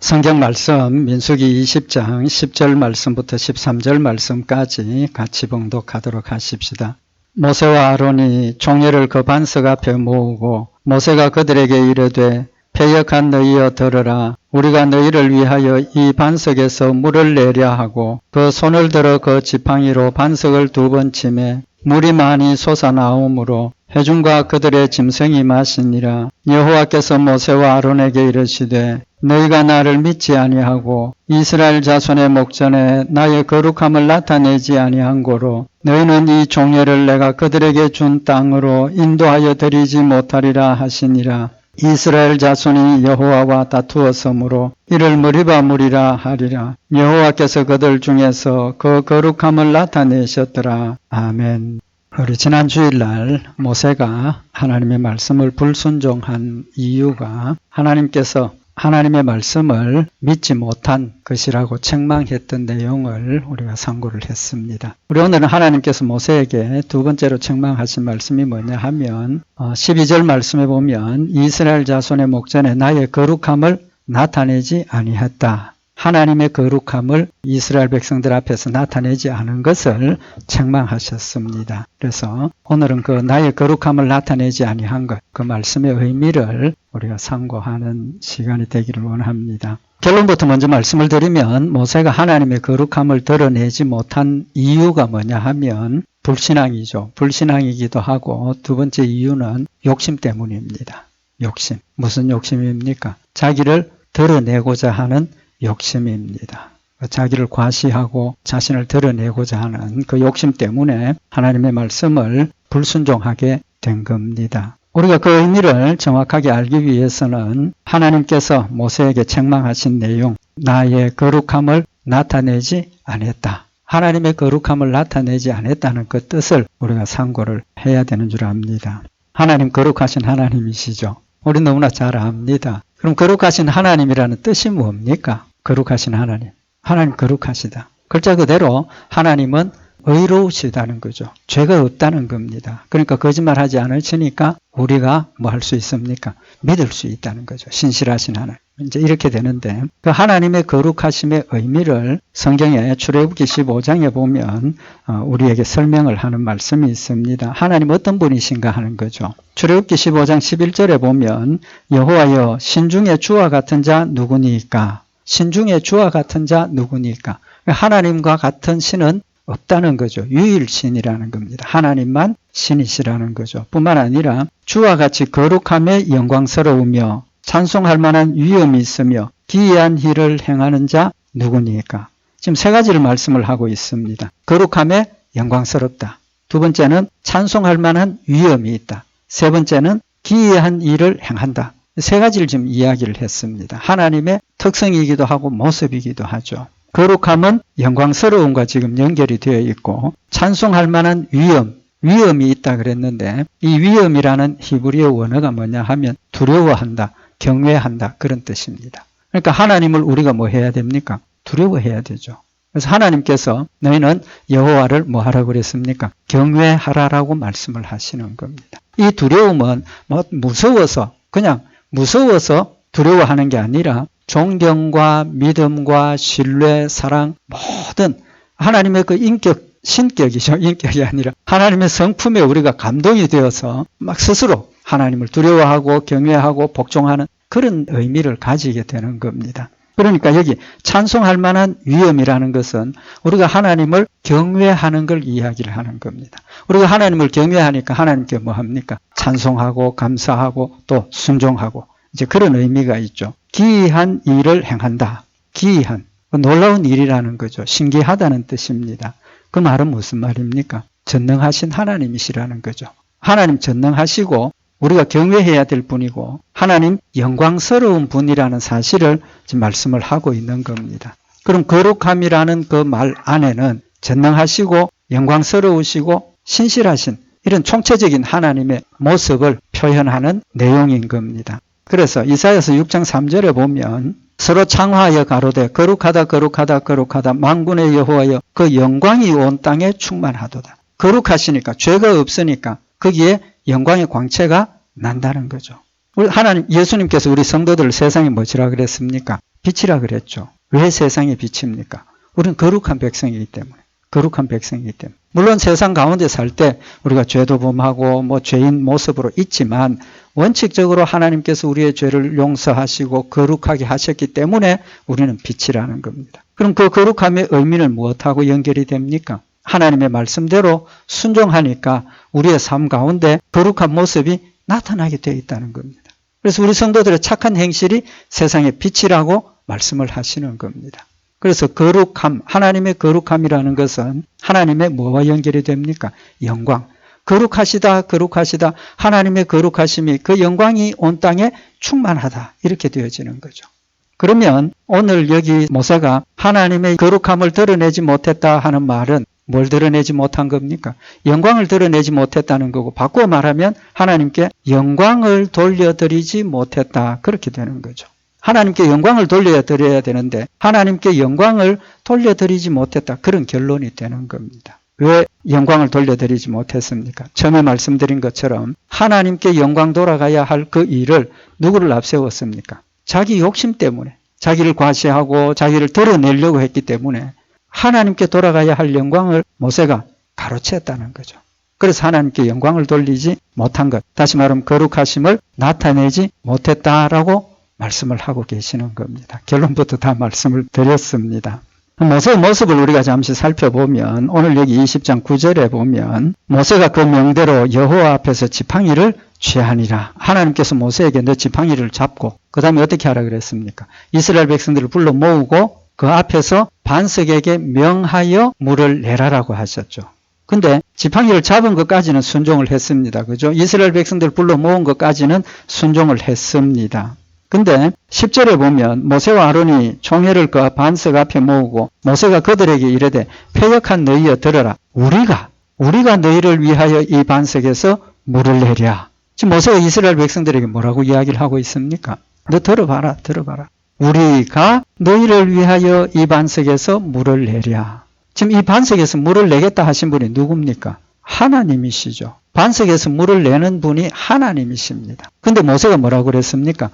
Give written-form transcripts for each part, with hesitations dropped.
성경 말씀 민수기 20장 10절 말씀부터 13절 말씀까지 같이 봉독하도록 하십시다. 모세와 아론이 종려를 그 반석 앞에 모으고 모세가 그들에게 이르되 패역한 너희여 들으라. 우리가 너희를 위하여 이 반석에서 물을 내려 하고 그 손을 들어 그 지팡이로 반석을 2번 치매 물이 많이 솟아나오므로 회중과 그들의 짐승이 마시니라. 여호와께서 모세와 아론에게 이르시되 너희가 나를 믿지 아니하고 이스라엘 자손의 목전에 나의 거룩함을 나타내지 아니한 고로 너희는 이 종려를 내가 그들에게 준 땅으로 인도하여 드리지 못하리라 하시니라. 이스라엘 자손이 여호와와 다투었으므로 이를 무리바 무리라 하리라. 여호와께서 그들 중에서 그 거룩함을 나타내셨더라. 아멘. 우리 지난 주일날 모세가 하나님의 말씀을 불순종한 이유가 하나님께서 하나님의 말씀을 믿지 못한 것이라고 책망했던 내용을 우리가 상고를 했습니다. 우리 오늘은 하나님께서 모세에게 2번째로 책망하신 말씀이 뭐냐 하면 12절 말씀에 보면 이스라엘 자손의 목전에 나의 거룩함을 나타내지 아니했다. 하나님의 거룩함을 이스라엘 백성들 앞에서 나타내지 않은 것을 책망하셨습니다. 그래서 오늘은 그 나의 거룩함을 나타내지 아니한 것, 그 말씀의 의미를 우리가 상고하는 시간이 되기를 원합니다. 결론부터 먼저 말씀을 드리면 모세가 하나님의 거룩함을 드러내지 못한 이유가 뭐냐 하면 불신앙이죠. 불신앙이기도 하고 두 번째 이유는 욕심 때문입니다. 욕심. 무슨 욕심입니까? 자기를 드러내고자 하는 욕심입니다. 자기를 과시하고 자신을 드러내고자 하는 그 욕심 때문에 하나님의 말씀을 불순종하게 된 겁니다. 우리가 그 의미를 정확하게 알기 위해서는 하나님께서 모세에게 책망하신 내용, 나의 거룩함을 나타내지 않았다. 하나님의 거룩함을 나타내지 않았다는 그 뜻을 우리가 상고를 해야 되는 줄 압니다. 하나님 거룩하신 하나님이시죠. 우리 너무나 잘 압니다. 그럼 거룩하신 하나님이라는 뜻이 뭡니까? 거룩하신 하나님. 하나님 거룩하시다. 글자 그대로 하나님은 의로우시다는 거죠. 죄가 없다는 겁니다. 그러니까 거짓말하지 않으시니까 우리가 뭐 할 수 있습니까? 믿을 수 있다는 거죠. 신실하신 하나님. 이제 이렇게 되는데 그 하나님의 거룩하심의 의미를 성경의 출애굽기 15장에 보면 우리에게 설명을 하는 말씀이 있습니다. 하나님 어떤 분이신가 하는 거죠. 출애굽기 15장 11절에 보면 여호와여 신중에 주와 같은 자 누구니까? 신중에 주와 같은 자 누구니까? 하나님과 같은 신은 없다는 거죠. 유일신이라는 겁니다. 하나님만 신이시라는 거죠. 뿐만 아니라 주와 같이 거룩함에 영광스러우며 찬송할 만한 위엄이 있으며 기이한 일을 행하는 자 누구니까? 지금 세 가지를 말씀을 하고 있습니다. 거룩함에 영광스럽다. 두 번째는 찬송할 만한 위엄이 있다. 세 번째는 기이한 일을 행한다. 세 가지를 지금 이야기를 했습니다. 하나님의 특성이기도 하고 모습이기도 하죠. 거룩함은 영광스러움과 지금 연결이 되어 있고 찬송할 만한 위엄이 있다 그랬는데 이 위엄이라는 히브리어 원어가 뭐냐 하면 두려워한다, 경외한다 그런 뜻입니다. 그러니까 하나님을 우리가 뭐 해야 됩니까? 두려워해야 되죠. 그래서 하나님께서 너희는 여호와를 뭐 하라고 그랬습니까? 경외하라라고 말씀을 하시는 겁니다. 이 두려움은 뭐 무서워서 그냥 무서워서 두려워하는 게 아니라 존경과 믿음과 신뢰, 사랑 모든 하나님의 그 신격이죠. 인격이 아니라 하나님의 성품에 우리가 감동이 되어서 막 스스로 하나님을 두려워하고 경외하고 복종하는 그런 의미를 가지게 되는 겁니다. 그러니까 여기 찬송할 만한 위엄이라는 것은 우리가 하나님을 경외하는 걸 이야기를 하는 겁니다. 우리가 하나님을 경외하니까 하나님께 뭐 합니까? 찬송하고 감사하고 또 순종하고 이제 그런 의미가 있죠. 기이한 일을 행한다. 기이한, 놀라운 일이라는 거죠. 신기하다는 뜻입니다. 그 말은 무슨 말입니까? 전능하신 하나님이시라는 거죠. 하나님 전능하시고 우리가 경외해야 될 분이고 하나님 영광스러운 분이라는 사실을 지금 말씀을 하고 있는 겁니다. 그럼 거룩함이라는 그 말 안에는 전능하시고 영광스러우시고 신실하신 이런 총체적인 하나님의 모습을 표현하는 내용인 겁니다. 그래서 이사야서 6장 3절에 보면 서로 창화하여 가로되 거룩하다 거룩하다 거룩하다 만군의 여호와여 그 영광이 온 땅에 충만하도다. 거룩하시니까 죄가 없으니까 거기에 영광의 광채가 난다는 거죠. 우리 하나님 예수님께서 우리 성도들 세상에 뭐지라 그랬습니까? 빛이라 그랬죠. 왜 세상의 빛입니까? 우리는 거룩한 백성이기 때문에. 거룩한 백성이기 때문에. 물론 세상 가운데 살 때 우리가 죄도 범하고 죄인 모습으로 있지만 원칙적으로 하나님께서 우리의 죄를 용서하시고 거룩하게 하셨기 때문에 우리는 빛이라는 겁니다. 그럼 그 거룩함의 의미는 무엇하고 연결이 됩니까? 하나님의 말씀대로 순종하니까 우리의 삶 가운데 거룩한 모습이 나타나게 되어 있다는 겁니다. 그래서 우리 성도들의 착한 행실이 세상의 빛이라고 말씀을 하시는 겁니다. 그래서 거룩함, 하나님의 거룩함이라는 것은 하나님의 뭐와 연결이 됩니까? 영광. 거룩하시다, 거룩하시다. 하나님의 거룩하심이 그 영광이 온 땅에 충만하다. 이렇게 되어지는 거죠. 그러면 오늘 여기 모세가 하나님의 거룩함을 드러내지 못했다 하는 말은 뭘 드러내지 못한 겁니까? 영광을 드러내지 못했다는 거고 바꾸어 말하면 하나님께 영광을 돌려드리지 못했다. 그렇게 되는 거죠. 하나님께 영광을 돌려드려야 되는데 하나님께 영광을 돌려드리지 못했다. 그런 결론이 되는 겁니다. 왜 영광을 돌려드리지 못했습니까? 처음에 말씀드린 것처럼 하나님께 영광 돌아가야 할 그 일을 누구를 앞세웠습니까? 자기 욕심 때문에 자기를 과시하고 자기를 드러내려고 했기 때문에 하나님께 돌아가야 할 영광을 모세가 가로챘다는 거죠. 그래서 하나님께 영광을 돌리지 못한 것. 다시 말하면 거룩하심을 나타내지 못했다라고 말씀을 하고 계시는 겁니다. 결론부터 다 말씀을 드렸습니다. 모세의 모습을 우리가 잠시 살펴보면 오늘 여기 20장 9절에 보면 모세가 그 명대로 여호와 앞에서 지팡이를 취하니라. 하나님께서 모세에게 너 지팡이를 잡고 그 다음에 어떻게 하라 그랬습니까? 이스라엘 백성들을 불러 모으고 그 앞에서 반석에게 명하여 물을 내라라고 하셨죠. 근데 지팡이를 잡은 것까지는 순종을 했습니다. 그죠? 이스라엘 백성들을 불러 모은 것까지는 순종을 했습니다. 근데 10절에 보면 모세와 아론이 총회를 그 반석 앞에 모으고 모세가 그들에게 이르되 패역한 너희여 들어라. 우리가 너희를 위하여 이 반석에서 물을 내랴. 지금 모세가 이스라엘 백성들에게 뭐라고 이야기를 하고 있습니까? 너 들어봐라. 우리가 너희를 위하여 이 반석에서 물을 내랴. 지금 이 반석에서 물을 내겠다 하신 분이 누굽니까? 하나님이시죠. 반석에서 물을 내는 분이 하나님이십니다. 근데 모세가 뭐라고 그랬습니까?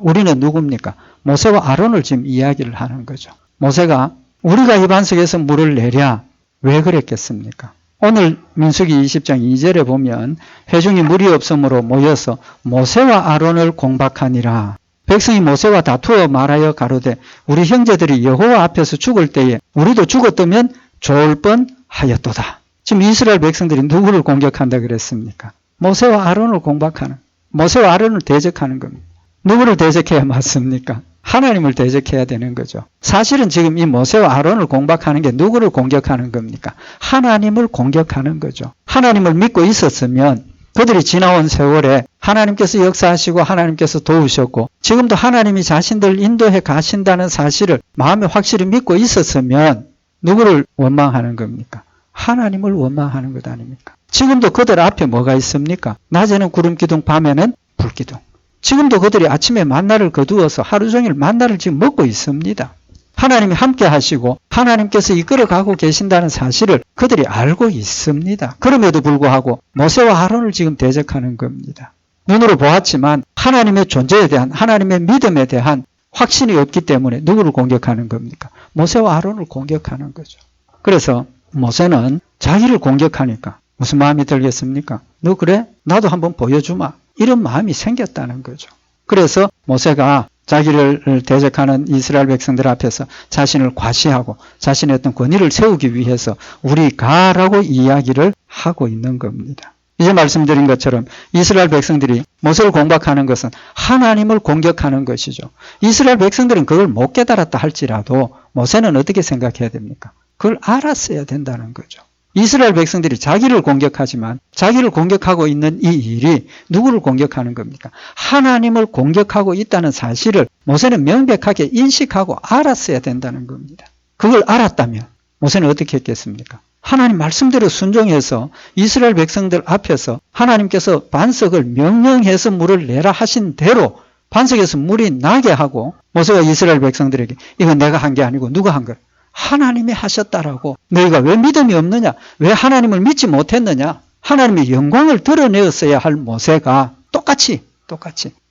우리는 누굽니까? 모세와 아론을 지금 이야기를 하는 거죠. 모세가 우리가 이 반석에서 물을 내랴. 왜 그랬겠습니까? 오늘 민수기 20장 2절에 보면 회중이 물이 없으므로 모여서 모세와 아론을 공박하니라. 백성이 모세와 다투어 말하여 가로되 우리 형제들이 여호와 앞에서 죽을 때에 우리도 죽었다면 좋을 뻔하였도다. 지금 이스라엘 백성들이 누구를 공격한다 그랬습니까? 모세와 아론을 공박하는, 모세와 아론을 대적하는 겁니다. 누구를 대적해야 맞습니까? 하나님을 대적해야 되는 거죠. 사실은 지금 이 모세와 아론을 공박하는 게 누구를 공격하는 겁니까? 하나님을 공격하는 거죠. 하나님을 믿고 있었으면 그들이 지나온 세월에 하나님께서 역사하시고 하나님께서 도우셨고 지금도 하나님이 자신들 인도해 가신다는 사실을 마음에 확실히 믿고 있었으면 누구를 원망하는 겁니까? 하나님을 원망하는 것 아닙니까? 지금도 그들 앞에 뭐가 있습니까? 낮에는 구름기둥, 밤에는 불기둥. 지금도 그들이 아침에 만나를 거두어서 하루 종일 만나를 지금 먹고 있습니다. 하나님이 함께 하시고 하나님께서 이끌어가고 계신다는 사실을 그들이 알고 있습니다. 그럼에도 불구하고 모세와 아론을 지금 대적하는 겁니다. 눈으로 보았지만 하나님의 존재에 대한, 하나님의 믿음에 대한 확신이 없기 때문에 누구를 공격하는 겁니까? 모세와 아론을 공격하는 거죠. 그래서 모세는 자기를 공격하니까 무슨 마음이 들겠습니까? 너 그래? 나도 한번 보여주마. 이런 마음이 생겼다는 거죠. 그래서 모세가 자기를 대적하는 이스라엘 백성들 앞에서 자신을 과시하고 자신의 어떤 권위를 세우기 위해서 우리가라고 이야기를 하고 있는 겁니다. 이제 말씀드린 것처럼 이스라엘 백성들이 모세를 공박하는 것은 하나님을 공격하는 것이죠. 이스라엘 백성들은 그걸 못 깨달았다 할지라도 모세는 어떻게 생각해야 됩니까? 그걸 알았어야 된다는 거죠. 이스라엘 백성들이 자기를 공격하지만 자기를 공격하고 있는 이 일이 누구를 공격하는 겁니까? 하나님을 공격하고 있다는 사실을 모세는 명백하게 인식하고 알았어야 된다는 겁니다. 그걸 알았다면 모세는 어떻게 했겠습니까? 하나님 말씀대로 순종해서 이스라엘 백성들 앞에서 하나님께서 반석을 명령해서 물을 내라 하신 대로 반석에서 물이 나게 하고 모세가 이스라엘 백성들에게 이건 내가 한 게 아니고 누가 한 거야? 하나님이 하셨다라고. 너희가 왜 믿음이 없느냐? 왜 하나님을 믿지 못했느냐? 하나님의 영광을 드러내었어야 할 모세가 똑같이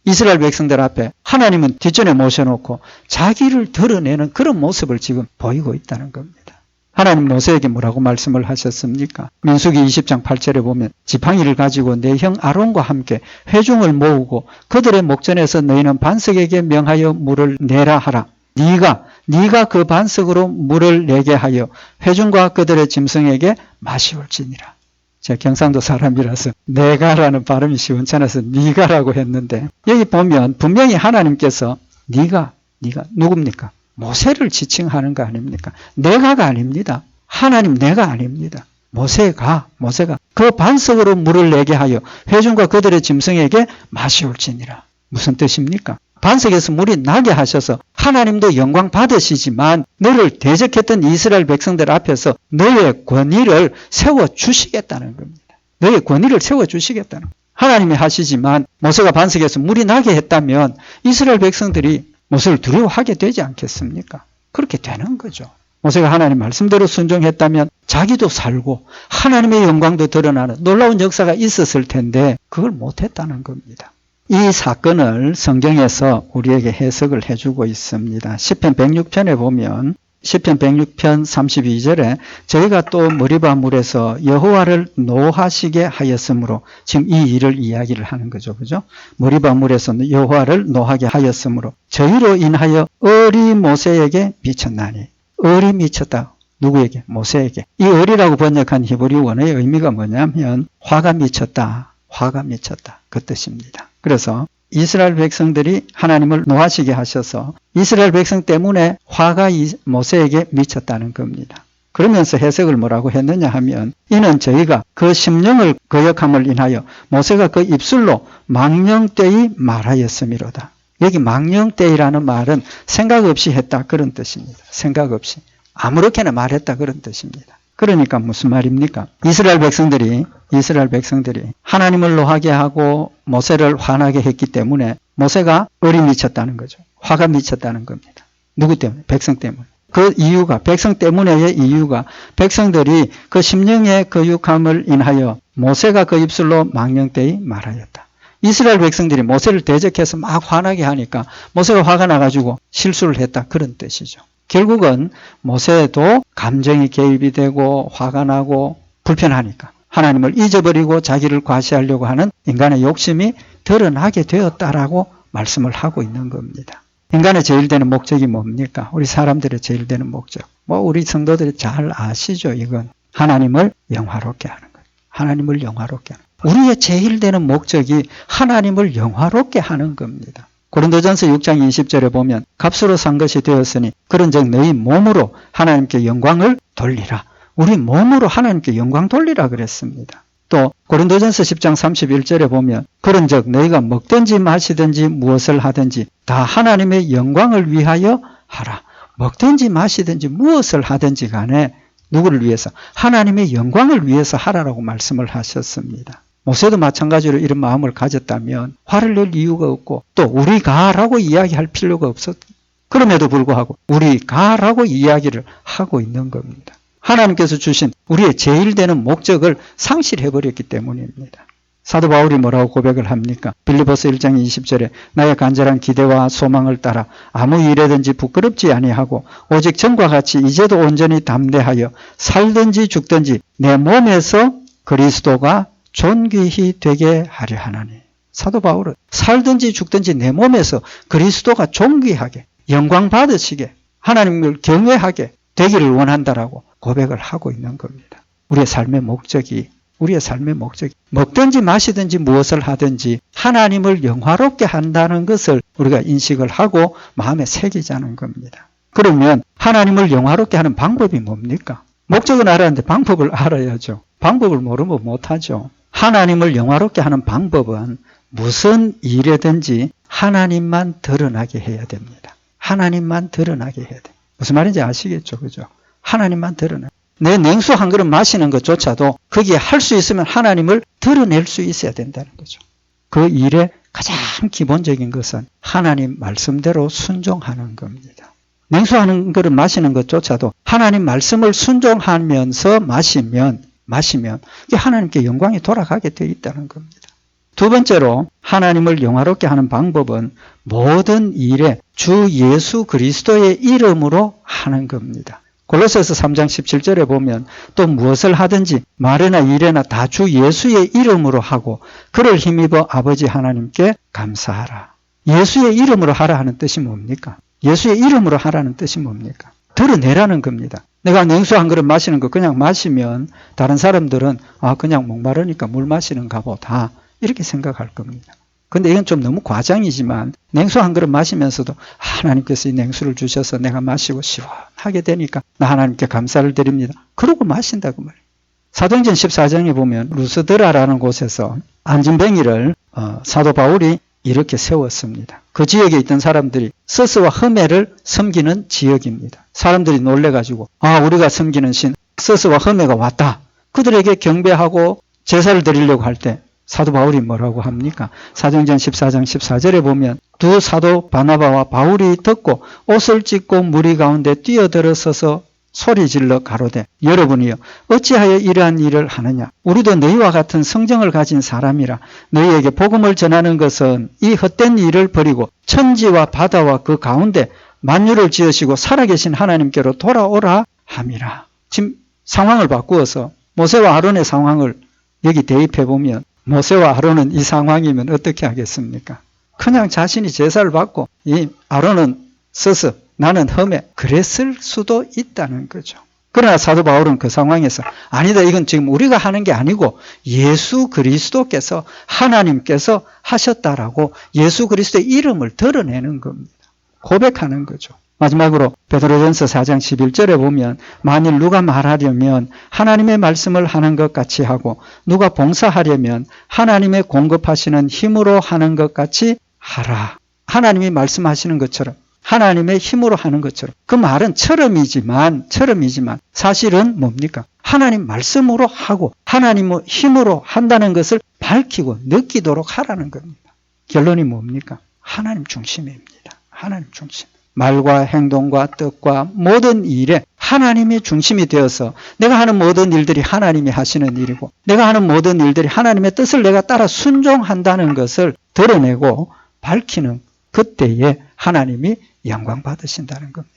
이스라엘 백성들 앞에 하나님은 뒷전에 모셔놓고 자기를 드러내는 그런 모습을 지금 보이고 있다는 겁니다. 하나님 모세에게 뭐라고 말씀을 하셨습니까? 민수기 20장 8절에 보면 지팡이를 가지고 내 형 아론과 함께 회중을 모으고 그들의 목전에서 너희는 반석에게 명하여 물을 내라 하라. 네가 그 반석으로 물을 내게 하여 회중과 그들의 짐승에게 마시올지니라. 제가 경상도 사람이라서 내가라는 발음이 시원찮아서 네가라고 했는데 여기 보면 분명히 하나님께서 네가 누굽니까? 모세를 지칭하는 거 아닙니까? 내가가 아닙니다. 하나님 내가 아닙니다. 모세가 그 반석으로 물을 내게 하여 회중과 그들의 짐승에게 마시올지니라. 무슨 뜻입니까? 반석에서 물이 나게 하셔서 하나님도 영광 받으시지만 너를 대적했던 이스라엘 백성들 앞에서 너의 권위를 세워주시겠다는 겁니다. 너의 권위를 세워주시겠다는 겁니다. 하나님이 하시지만 모세가 반석에서 물이 나게 했다면 이스라엘 백성들이 모세를 두려워하게 되지 않겠습니까? 그렇게 되는 거죠. 모세가 하나님 말씀대로 순종했다면 자기도 살고 하나님의 영광도 드러나는 놀라운 역사가 있었을 텐데 그걸 못했다는 겁니다. 이 사건을 성경에서 우리에게 해석을 해주고 있습니다. 시편 106편에 보면 시편 106편 32절에 저희가 또 머리바 물에서 여호와를 노하시게 하였으므로 지금 이 일을 이야기를 하는 거죠. 그죠? 머리바 물에서 여호와를 노하게 하였으므로 저희로 인하여 을이 모세에게 미쳤나니. 을이 미쳤다. 누구에게? 모세에게. 이 을이라고 번역한 히브리 원어의 의미가 뭐냐면 화가 미쳤다. 그 뜻입니다. 그래서 이스라엘 백성들이 하나님을 노하시게 하셔서 이스라엘 백성 때문에 화가 모세에게 미쳤다는 겁니다. 그러면서 해석을 뭐라고 했느냐 하면 이는 저희가 그 심령을 거역함을 인하여 모세가 그 입술로 망령되이 말하였음이로다. 여기 망령되이라는 말은 생각 없이 했다 그런 뜻입니다. 생각 없이 아무렇게나 말했다 그런 뜻입니다. 그러니까 무슨 말입니까? 이스라엘 백성들이 하나님을 노하게 하고 모세를 화나게 했기 때문에 모세가 을이 미쳤다는 거죠. 화가 미쳤다는 겁니다. 누구 때문에? 백성 때문에. 그 이유가, 백성 때문에의 이유가 백성들이 그 심령의 거역함을 인하여 모세가 그 입술로 망령되이 말하였다. 이스라엘 백성들이 모세를 대적해서 막 화나게 하니까 모세가 화가 나가지고 실수를 했다 그런 뜻이죠. 결국은 모세도 감정이 개입이 되고 화가 나고 불편하니까 하나님을 잊어버리고 자기를 과시하려고 하는 인간의 욕심이 드러나게 되었다라고 말씀을 하고 있는 겁니다. 인간의 제일 되는 목적이 뭡니까? 우리 사람들의 제일 되는 목적. 우리 성도들이 잘 아시죠? 이건 하나님을 영화롭게 하는 거예요. 하나님을 영화롭게 하는 거예요. 우리의 제일 되는 목적이 하나님을 영화롭게 하는 겁니다. 고린도전서 6장 20절에 보면 값으로 산 것이 되었으니 그런즉 너희 몸으로 하나님께 영광을 돌리라. 우리 몸으로 하나님께 영광 돌리라 그랬습니다. 또 고린도전서 10장 31절에 보면 그런즉 너희가 먹든지 마시든지 무엇을 하든지 다 하나님의 영광을 위하여 하라. 먹든지 마시든지 무엇을 하든지 간에 누구를 위해서? 하나님의 영광을 위해서 하라라고 말씀을 하셨습니다. 모세도 마찬가지로 이런 마음을 가졌다면 화를 낼 이유가 없고 또 우리가라고 이야기할 필요가 없었. 그럼에도 불구하고 우리가라고 이야기를 하고 있는 겁니다. 하나님께서 주신 우리의 제일 되는 목적을 상실해버렸기 때문입니다. 사도 바울이 뭐라고 고백을 합니까? 빌립보서 1장 20절에 나의 간절한 기대와 소망을 따라 아무 일에든지 부끄럽지 아니하고 오직 전과 같이 이제도 온전히 담대하여 살든지 죽든지 내 몸에서 그리스도가 존귀히 되게 하려 하나니. 사도 바울은 살든지 죽든지 내 몸에서 그리스도가 존귀하게 영광 받으시게 하나님을 경외하게 되기를 원한다라고 고백을 하고 있는 겁니다. 우리의 삶의 목적이 먹든지 마시든지 무엇을 하든지 하나님을 영화롭게 한다는 것을 우리가 인식을 하고 마음에 새기자는 겁니다. 그러면 하나님을 영화롭게 하는 방법이 뭡니까? 목적은 알았는데 방법을 알아야죠. 방법을 모르면 못하죠. 하나님을 영화롭게 하는 방법은 무슨 일이든지 하나님만 드러나게 해야 됩니다. 하나님만 드러나게 해야 돼요. 무슨 말인지 아시겠죠? 그죠? 하나님만 드러나. 내 냉수 한 그릇 마시는 것조차도 거기에 할 수 있으면 하나님을 드러낼 수 있어야 된다는 거죠. 그 일의 가장 기본적인 것은 하나님 말씀대로 순종하는 겁니다. 냉수 한 그릇 마시는 것조차도 하나님 말씀을 순종하면서 마시면 이게 하나님께 영광이 돌아가게 되어 있다는 겁니다. 두 번째로 하나님을 영화롭게 하는 방법은 모든 일에 주 예수 그리스도의 이름으로 하는 겁니다. 골로새서 3장 17절에 보면 또 무엇을 하든지 말이나 일에나 다 주 예수의 이름으로 하고 그를 힘입어 아버지 하나님께 감사하라. 예수의 이름으로 하라 하는 뜻이 뭡니까? 예수의 이름으로 하라는 뜻이 뭡니까? 드러내라는 겁니다. 내가 냉수 한 그릇 마시는 거 그냥 마시면 다른 사람들은 그냥 목마르니까 물 마시는가 보다 이렇게 생각할 겁니다. 근데 이건 좀 너무 과장이지만 냉수 한 그릇 마시면서도 하나님께서 이 냉수를 주셔서 내가 마시고 시원하게 되니까 나 하나님께 감사를 드립니다. 그러고 마신다고 말이에요. 사도행전 14장에 보면 루스드라라는 곳에서 안진뱅이를 사도 바울이 이렇게 세웠습니다. 그 지역에 있던 사람들이 서스와 흐메를 섬기는 지역입니다. 사람들이 놀래가지고 우리가 섬기는 신 서스와 흐메가 왔다. 그들에게 경배하고 제사를 드리려고 할 때 사도 바울이 뭐라고 합니까? 사도행전 14장 14절에 보면 두 사도 바나바와 바울이 듣고 옷을 찢고 무리 가운데 뛰어들어서서 소리질러 가로되 여러분이여 어찌하여 이러한 일을 하느냐? 우리도 너희와 같은 성정을 가진 사람이라 너희에게 복음을 전하는 것은 이 헛된 일을 버리고 천지와 바다와 그 가운데 만유를 지으시고 살아계신 하나님께로 돌아오라 함이라. 지금 상황을 바꾸어서 모세와 아론의 상황을 여기 대입해 보면 모세와 아론은 이 상황이면 어떻게 하겠습니까? 그냥 자신이 제사를 받고 이 아론은 서서 나는 흠에 그랬을 수도 있다는 거죠. 그러나 사도 바울은 그 상황에서 아니다 이건 지금 우리가 하는 게 아니고 예수 그리스도께서 하나님께서 하셨다라고 예수 그리스도의 이름을 드러내는 겁니다. 고백하는 거죠. 마지막으로 베드로전서 4장 11절에 보면 만일 누가 말하려면 하나님의 말씀을 하는 것 같이 하고 누가 봉사하려면 하나님의 공급하시는 힘으로 하는 것 같이 하라. 하나님이 말씀하시는 것처럼 하나님의 힘으로 하는 것처럼 그 말은 처럼이지만 사실은 뭡니까? 하나님 말씀으로 하고 하나님의 힘으로 한다는 것을 밝히고 느끼도록 하라는 겁니다. 결론이 뭡니까? 하나님 중심입니다. 하나님 중심. 말과 행동과 뜻과 모든 일에 하나님이 중심이 되어서 내가 하는 모든 일들이 하나님이 하시는 일이고 내가 하는 모든 일들이 하나님의 뜻을 내가 따라 순종한다는 것을 드러내고 밝히는 그때에 하나님이 영광 받으신다는 겁니다.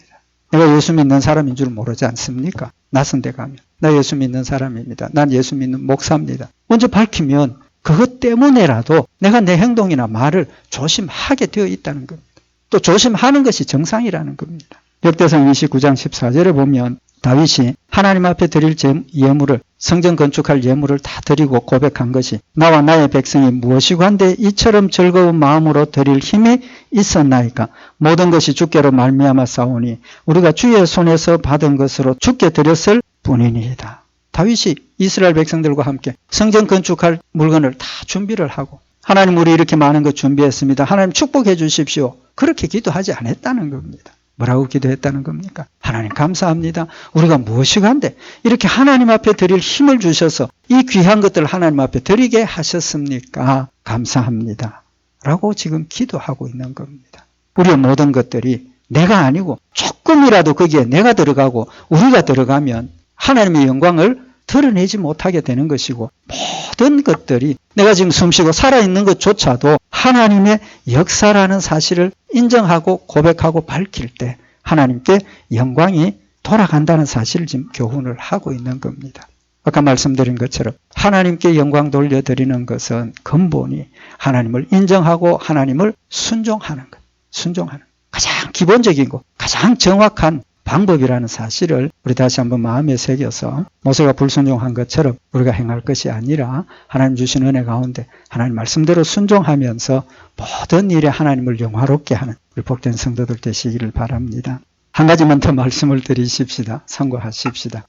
내가 예수 믿는 사람인 줄 모르지 않습니까? 낯선 데 가면 나 예수 믿는 사람입니다. 난 예수 믿는 목사입니다. 먼저 밝히면 그것 때문에라도 내가 내 행동이나 말을 조심하게 되어 있다는 겁니다. 또 조심하는 것이 정상이라는 겁니다. 역대상 29장 14절에 보면 다윗이 하나님 앞에 드릴 예물을 성전 건축할 예물을 다 드리고 고백한 것이 나와 나의 백성이 무엇이고 한데 이처럼 즐거운 마음으로 드릴 힘이 있었나이까 모든 것이 주께로 말미암아 싸우니 우리가 주의 손에서 받은 것으로 주께 드렸을 뿐이니이다. 다윗이 이스라엘 백성들과 함께 성전 건축할 물건을 다 준비를 하고 하나님 우리 이렇게 많은 것 준비했습니다. 하나님 축복해 주십시오. 그렇게 기도하지 않았다는 겁니다. 뭐라고 기도했다는 겁니까? 하나님 감사합니다. 우리가 무엇이고 한데 이렇게 하나님 앞에 드릴 힘을 주셔서 이 귀한 것들을 하나님 앞에 드리게 하셨습니까? 감사합니다. 라고 지금 기도하고 있는 겁니다. 우리의 모든 것들이 내가 아니고 조금이라도 거기에 내가 들어가고 우리가 들어가면 하나님의 영광을 드러내지 못하게 되는 것이고 모든 것들이 내가 지금 숨쉬고 살아있는 것조차도 하나님의 역사라는 사실을 인정하고 고백하고 밝힐 때 하나님께 영광이 돌아간다는 사실을 지금 교훈을 하고 있는 겁니다. 아까 말씀드린 것처럼 하나님께 영광 돌려드리는 것은 근본이 하나님을 인정하고 하나님을 순종하는 것. 순종하는 가장 기본적이고 가장 정확한 방법이라는 사실을 우리 다시 한번 마음에 새겨서 모세가 불순종한 것처럼 우리가 행할 것이 아니라 하나님 주신 은혜 가운데 하나님 말씀대로 순종하면서 모든 일에 하나님을 영화롭게 하는 우리 복된 성도들 되시기를 바랍니다. 한 가지만 더 말씀을 드리십시다. 참고하십시다.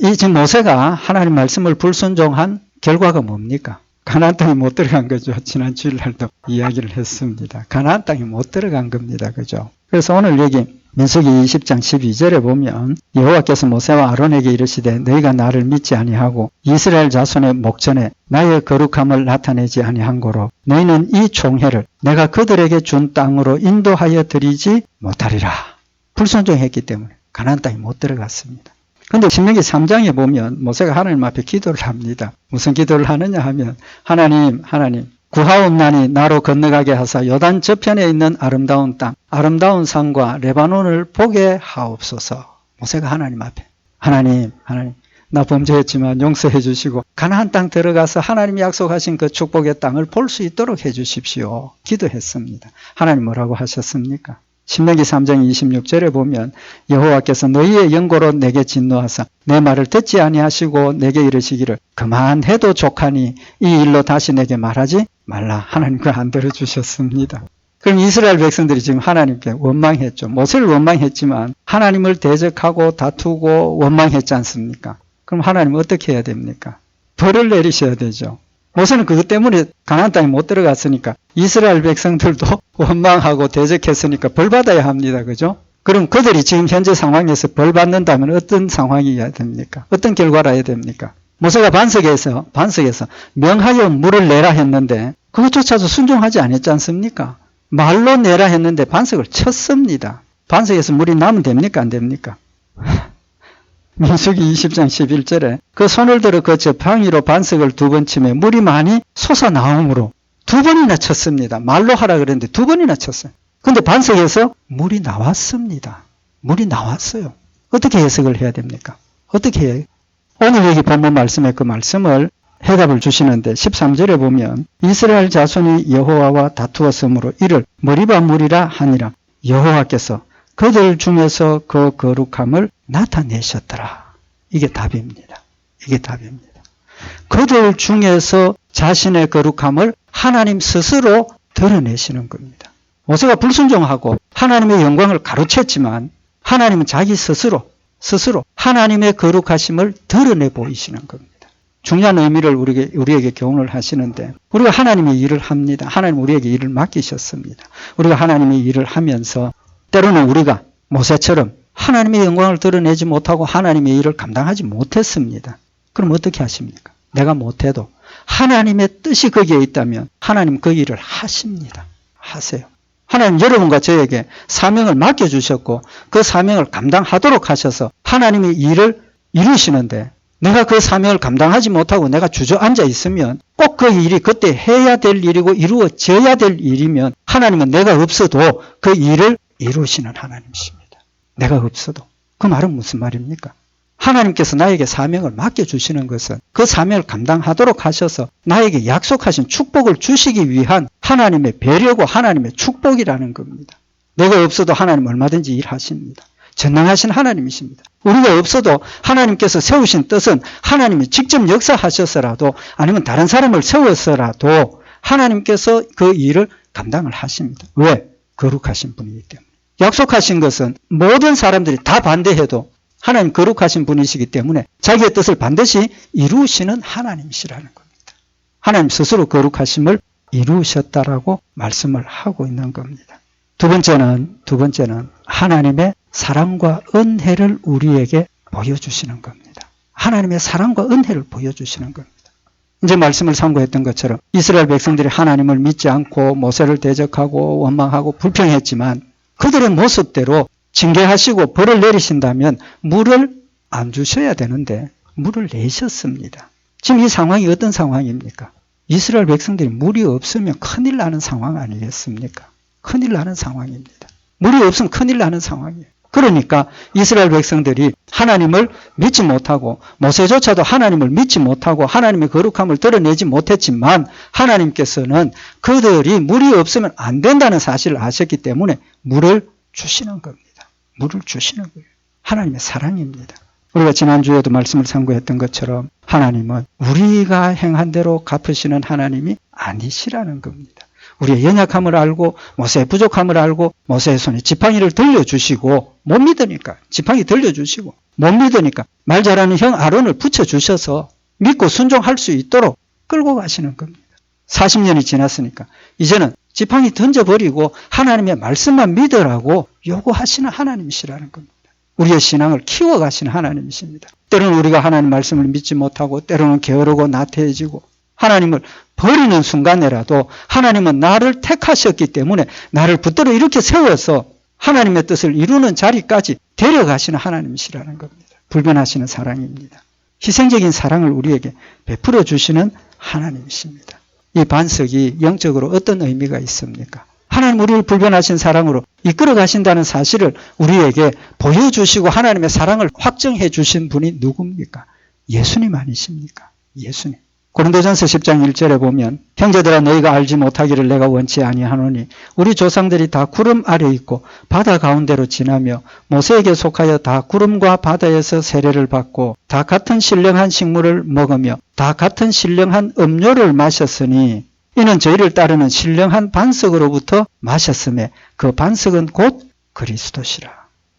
이 지금 모세가 하나님 말씀을 불순종한 결과가 뭡니까? 가나안 땅에 못 들어간 거죠. 지난 주일날도 이야기를 했습니다. 가나안 땅에 못 들어간 겁니다. 그죠? 그래서 오늘 여기 민수기 20장 12절에 보면 여호와께서 모세와 아론에게 이르시되 너희가 나를 믿지 아니하고 이스라엘 자손의 목전에 나의 거룩함을 나타내지 아니한 고로 너희는 이 총회를 내가 그들에게 준 땅으로 인도하여 드리지 못하리라. 불순종했기 때문에 가나안 땅에 못 들어갔습니다. 그런데 신명기 3장에 보면 모세가 하나님 앞에 기도를 합니다. 무슨 기도를 하느냐 하면 하나님 구하옵나니 나로 건너가게 하사 요단 저편에 있는 아름다운 땅, 아름다운 산과 레바논을 보게 하옵소서. 모세가 하나님 앞에 하나님 나 범죄했지만 용서해 주시고 가나안 땅 들어가서 하나님이 약속하신 그 축복의 땅을 볼 수 있도록 해 주십시오. 기도했습니다. 하나님 뭐라고 하셨습니까? 신명기 3장 26절에 보면 여호와께서 너희의 영고로 내게 진노하사 내 말을 듣지 아니하시고 내게 이르시기를 그만해도 족하니 이 일로 다시 내게 말하지 말라. 하나님 그거 안 들어주셨습니다. 그럼 이스라엘 백성들이 지금 하나님께 원망했죠. 모세를 원망했지만 하나님을 대적하고 다투고 원망했지 않습니까? 그럼 하나님은 어떻게 해야 됩니까? 벌을 내리셔야 되죠. 모세는 그것 때문에 가나안 땅에 못 들어갔으니까 이스라엘 백성들도 원망하고 대적했으니까 벌 받아야 합니다. 그죠? 그럼 그들이 지금 현재 상황에서 벌 받는다면 어떤 상황이어야 됩니까? 어떤 결과라야 됩니까? 모세가 반석에서 명하여 물을 내라 했는데 그것조차도 순종하지 않았지 않습니까? 말로 내라 했는데 반석을 쳤습니다. 반석에서 물이 나면 됩니까? 안 됩니까? 민수기 20장 11절에 그 손을 들어 그 저팡이로 반석을 2번 치매 물이 많이 솟아나오므로 2번이나 쳤습니다. 말로 하라 그랬는데 2번이나 쳤어요. 근데 반석에서 물이 나왔습니다. 물이 나왔어요. 어떻게 해석을 해야 됩니까? 어떻게 해요? 오늘 여기 본문 말씀에 그 말씀을 해답을 주시는데 13절에 보면 이스라엘 자손이 여호와와 다투었으므로 이를 머리바 물이라 하니라. 여호와께서 그들 중에서 그 거룩함을 나타내셨더라. 이게 답입니다. 이게 답입니다. 그들 중에서 자신의 거룩함을 하나님 스스로 드러내시는 겁니다. 모세가 불순종하고 하나님의 영광을 가로챘지만 하나님은 자기 스스로 하나님의 거룩하심을 드러내 보이시는 겁니다. 중요한 의미를 우리에게 교훈을 하시는데 우리가 하나님의 일을 합니다. 하나님 우리에게 일을 맡기셨습니다. 우리가 하나님의 일을 하면서 때로는 우리가 모세처럼 하나님의 영광을 드러내지 못하고 하나님의 일을 감당하지 못했습니다. 그럼 어떻게 하십니까? 내가 못해도 하나님의 뜻이 거기에 있다면 하나님 그 일을 하십니다. 하세요. 하나님 여러분과 저에게 사명을 맡겨주셨고 그 사명을 감당하도록 하셔서 하나님의 일을 이루시는데 내가 그 사명을 감당하지 못하고 내가 주저앉아 있으면 꼭 그 일이 그때 해야 될 일이고 이루어져야 될 일이면 하나님은 내가 없어도 그 일을 이루시는 하나님이십니다. 내가 없어도. 그 말은 무슨 말입니까? 하나님께서 나에게 사명을 맡겨주시는 것은 그 사명을 감당하도록 하셔서 나에게 약속하신 축복을 주시기 위한 하나님의 배려고 하나님의 축복이라는 겁니다. 내가 없어도 하나님 얼마든지 일하십니다. 전능하신 하나님이십니다. 우리가 없어도 하나님께서 세우신 뜻은 하나님이 직접 역사하셔서라도 아니면 다른 사람을 세워서라도 하나님께서 그 일을 감당을 하십니다. 왜? 거룩하신 분이기 때문에. 약속하신 것은 모든 사람들이 다 반대해도 하나님 거룩하신 분이시기 때문에 자기의 뜻을 반드시 이루시는 하나님이시라는 겁니다. 하나님 스스로 거룩하심을 이루셨다라고 말씀을 하고 있는 겁니다. 두 번째는 하나님의 사랑과 은혜를 우리에게 보여주시는 겁니다. 하나님의 사랑과 은혜를 보여주시는 겁니다. 이제 말씀을 참고했던 것처럼 이스라엘 백성들이 하나님을 믿지 않고 모세를 대적하고 원망하고 불평했지만 그들의 모습대로 징계하시고 벌을 내리신다면 물을 안 주셔야 되는데 물을 내셨습니다. 지금 이 상황이 어떤 상황입니까? 이스라엘 백성들이 물이 없으면 큰일 나는 상황 아니겠습니까? 큰일 나는 상황입니다. 물이 없으면 큰일 나는 상황이에요. 그러니까 이스라엘 백성들이 하나님을 믿지 못하고 모세조차도 하나님을 믿지 못하고 하나님의 거룩함을 드러내지 못했지만 하나님께서는 그들이 물이 없으면 안 된다는 사실을 아셨기 때문에 물을 주시는 겁니다. 물을 주시는 거예요. 하나님의 사랑입니다. 우리가 지난주에도 말씀을 참고했던 것처럼 하나님은 우리가 행한 대로 갚으시는 하나님이 아니시라는 겁니다. 우리의 연약함을 알고 모세의 부족함을 알고 모세의 손에 지팡이를 들려주시고 못 믿으니까 지팡이 들려주시고 못 믿으니까 말 잘하는 형 아론을 붙여주셔서 믿고 순종할 수 있도록 끌고 가시는 겁니다. 40년이 지났으니까 이제는 지팡이 던져버리고 하나님의 말씀만 믿으라고 요구하시는 하나님이시라는 겁니다. 우리의 신앙을 키워가시는 하나님이십니다. 때로는 우리가 하나님 말씀을 믿지 못하고 때로는 게으르고 나태해지고 하나님을 버리는 순간에라도 하나님은 나를 택하셨기 때문에 나를 붙들어 이렇게 세워서 하나님의 뜻을 이루는 자리까지 데려가시는 하나님이시라는 겁니다. 불변하시는 사랑입니다. 희생적인 사랑을 우리에게 베풀어 주시는 하나님이십니다. 이 반석이 영적으로 어떤 의미가 있습니까? 하나님 우리를 불변하신 사랑으로 이끌어 가신다는 사실을 우리에게 보여주시고 하나님의 사랑을 확정해 주신 분이 누굽니까? 예수님 아니십니까? 예수님. 고린도전서 10장 1절에 보면 형제들아 너희가 알지 못하기를 내가 원치 아니하노니 우리 조상들이 다 구름 아래 있고 바다 가운데로 지나며 모세에게 속하여 다 구름과 바다에서 세례를 받고 다 같은 신령한 식물을 먹으며 다 같은 신령한 음료를 마셨으니 이는 저희를 따르는 신령한 반석으로부터 마셨음에 그 반석은 곧 그리스도시라.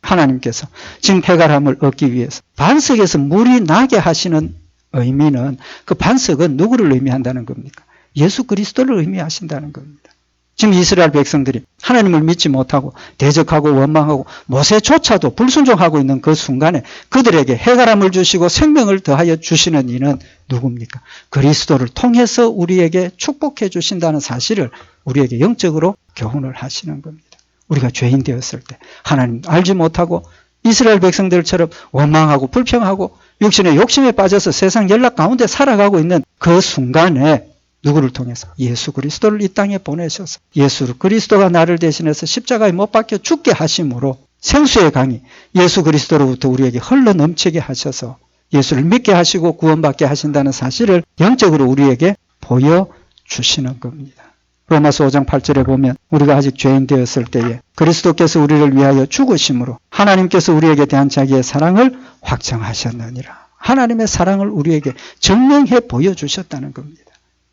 하나님께서 지금 해갈함을 얻기 위해서 반석에서 물이 나게 하시는 의미는 그 반석은 누구를 의미한다는 겁니까? 예수 그리스도를 의미하신다는 겁니다. 지금 이스라엘 백성들이 하나님을 믿지 못하고 대적하고 원망하고 모세조차도 불순종하고 있는 그 순간에 그들에게 해갈함을 주시고 생명을 더하여 주시는 이는 누굽니까? 그리스도를 통해서 우리에게 축복해 주신다는 사실을 우리에게 영적으로 교훈을 하시는 겁니다. 우리가 죄인 되었을 때 하나님 알지 못하고 이스라엘 백성들처럼 원망하고 불평하고 육신의 욕심에 빠져서 세상 연락 가운데 살아가고 있는 그 순간에 누구를 통해서? 예수 그리스도를 이 땅에 보내셔서 예수 그리스도가 나를 대신해서 십자가에 못 박혀 죽게 하심으로 생수의 강이 예수 그리스도로부터 우리에게 흘러 넘치게 하셔서 예수를 믿게 하시고 구원받게 하신다는 사실을 영적으로 우리에게 보여주시는 겁니다. 로마서 5장 8절에 보면 우리가 아직 죄인 되었을 때에 그리스도께서 우리를 위하여 죽으심으로 하나님께서 우리에게 대한 자기의 사랑을 확정하셨느니라. 하나님의 사랑을 우리에게 증명해 보여주셨다는 겁니다.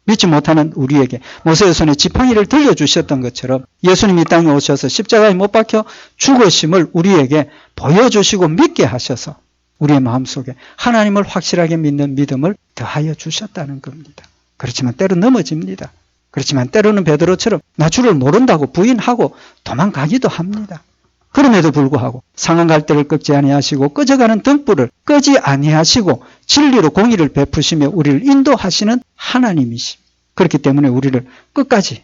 믿지 못하는 우리에게 모세의 손에 지팡이를 들려주셨던 것처럼 예수님이 땅에 오셔서 십자가에 못 박혀 죽으심을 우리에게 보여주시고 믿게 하셔서 우리의 마음속에 하나님을 확실하게 믿는 믿음을 더하여 주셨다는 겁니다. 그렇지만 때로 넘어집니다. 그렇지만 때로는 베드로처럼 나 주를 모른다고 부인하고 도망가기도 합니다. 그럼에도 불구하고 상한 갈대를 꺾지 아니하시고 꺼져가는 등불을 끄지 아니하시고 진리로 공의를 베푸시며 우리를 인도하시는 하나님이십니다. 그렇기 때문에 우리를 끝까지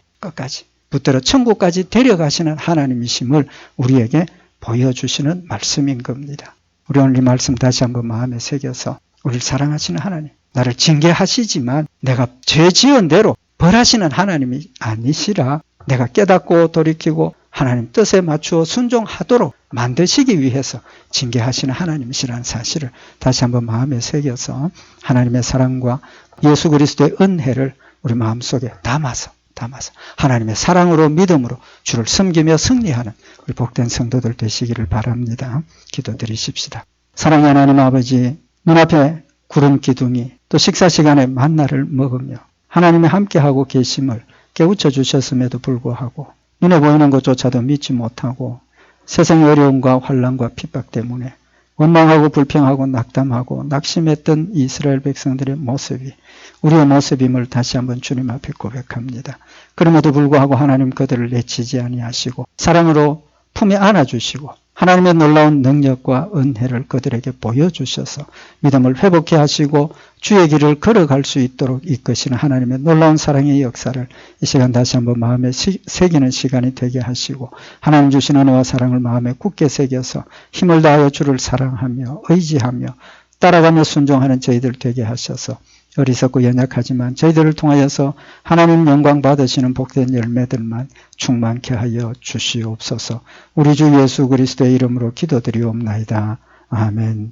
붙들어 천국까지 데려가시는 하나님이심을 우리에게 보여주시는 말씀인 겁니다. 우리 오늘 이 말씀 다시 한번 마음에 새겨서 우리를 사랑하시는 하나님, 나를 징계하시지만 내가 죄 지은 대로 벌하시는 하나님이 아니시라 내가 깨닫고 돌이키고 하나님 뜻에 맞추어 순종하도록 만드시기 위해서 징계하시는 하나님이시라는 사실을 다시 한번 마음에 새겨서 하나님의 사랑과 예수 그리스도의 은혜를 우리 마음속에 담아서 하나님의 사랑으로 믿음으로 주를 섬기며 승리하는 우리 복된 성도들 되시기를 바랍니다. 기도드리십시다. 사랑의 하나님 아버지, 눈앞에 구름 기둥이 또 식사 시간에 만나를 먹으며 하나님이 함께하고 계심을 깨우쳐 주셨음에도 불구하고 눈에 보이는 것조차도 믿지 못하고 세상의 어려움과 환난과 핍박 때문에 원망하고 불평하고 낙담하고 낙심했던 이스라엘 백성들의 모습이 우리의 모습임을 다시 한번 주님 앞에 고백합니다. 그럼에도 불구하고 하나님 그들을 내치지 아니하시고 사랑으로 품에 안아주시고 하나님의 놀라운 능력과 은혜를 그들에게 보여주셔서 믿음을 회복해 하시고 주의 길을 걸어갈 수 있도록 이끄시는 하나님의 놀라운 사랑의 역사를 이 시간 다시 한번 마음에 새기는 시간이 되게 하시고 하나님 주신 은혜와 사랑을 마음에 굳게 새겨서 힘을 다하여 주를 사랑하며 의지하며 따라가며 순종하는 저희들 되게 하셔서 어리석고 연약하지만 저희들을 통하여서 하나님 영광 받으시는 복된 열매들만 충만케 하여 주시옵소서. 우리 주 예수 그리스도의 이름으로 기도드리옵나이다. 아멘.